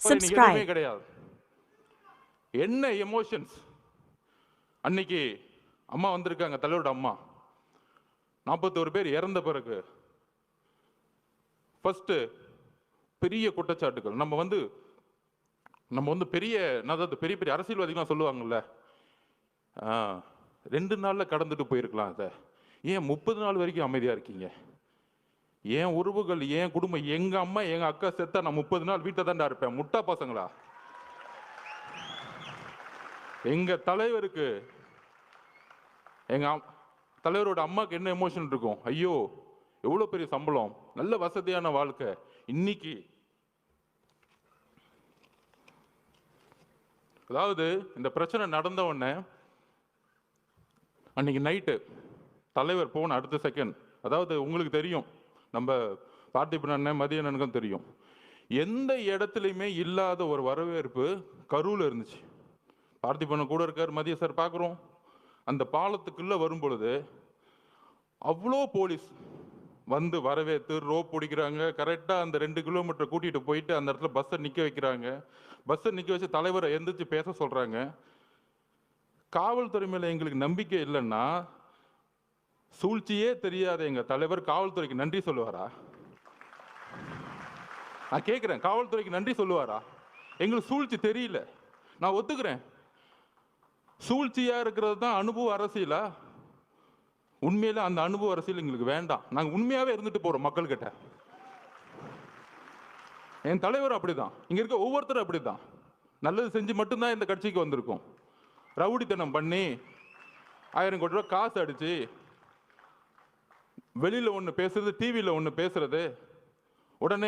subscribe. கிடையாது. என்ன emotions அன்னைக்கு அம்மா வந்திருக்காங்க, தலைவரோட அம்மா 41 பேர் இறந்த பிறகு ஃபர்ஸ்ட் பெரிய குற்றச்சாட்டுகள். நம்ம வந்து பெரிய பெரிய பெரிய அரசியல்வாதிகளாம் சொல்லுவாங்கல்ல, 2 நாள்ல கடந்துட்டு போயிருக்கலாம். அதை ஏன் 30 நாள் வரைக்கும் அமைதியா இருக்கீங்க? ஏன் உறவுகள், ஏன் குடும்பம், எங்க அம்மா எங்க அக்கா செத்தா நான் 30 நாள் வீட்டை தாண்டா இருப்பேன். முட்டா பசங்களா? எங்க தலைவருக்கு, எங்க தலைவரோட அம்மாக்கு என்ன எமோஷன் இருக்கும்? ஐயோ எவ்வளவு பெரிய சம்பளம், நல்ல வசதியான வாழ்க்கை. இன்னைக்கு அதாவது இந்த பிரச்சனை நடந்த உடனே அன்னைக்கு நைட்டு தலைவர் போன அடுத்த செகண்ட், அதாவது உங்களுக்கு தெரியும், நம்ம பார்த்திபன் அண்ணன் மதியனுக்கும் தெரியும், எந்த இடத்துலையுமே இல்லாத ஒரு வரவேற்பு கரூர்ல இருந்துச்சு. பார்த்திபன் கூட இருக்கார், மதிய சார் பார்க்குறோம். அந்த பாலத்துக்குள்ள வரும் பொழுது அவ்வளோ போலீஸ் வந்து வரவேற்று ரோப் பிடிக்கிறாங்க. கரெக்டாக அந்த 2 கிலோமீட்டர் கூட்டிகிட்டு போயிட்டு அந்த இடத்துல பஸ்ஸை நிற்க வைக்கிறாங்க. பஸ்ஸை நிற்க வச்சு தலைவரை எந்திரிச்சு பேச சொல்கிறாங்க. காவல்துறை மேலே எங்களுக்கு நம்பிக்கை இல்லைன்னா சூழ்ச்சியே தெரியாத எங்கள் தலைவர் காவல்துறைக்கு நன்றி சொல்லுவாரா? நான் கேட்குறேன், காவல்துறைக்கு நன்றி சொல்லுவாரா? எங்களுக்கு சூழ்ச்சி தெரியல, நான் ஒத்துக்கிறேன். சூழ்ச்சியாக இருக்கிறது தான் அனுபவ அரசியலா? உண்மையில அந்த அனுபவ அரசியல் எங்களுக்கு வேண்டாம். நாங்கள் உண்மையாகவே இருந்துட்டு போகிறோம் மக்கள்கிட்ட. என் தலைவர் அப்படிதான், இங்கே இருக்க ஒவ்வொருத்தரும் அப்படிதான். நல்லது செஞ்சு மட்டும்தான் இந்த கட்சிக்கு வந்திருக்கோம். ரவுடித்தனம் பண்ணி 1000 கோடி ரூபாய் காசு அடிச்சு வெளியில் ஒன்று பேசுறது, டிவியில் ஒன்று பேசுறது, உடனே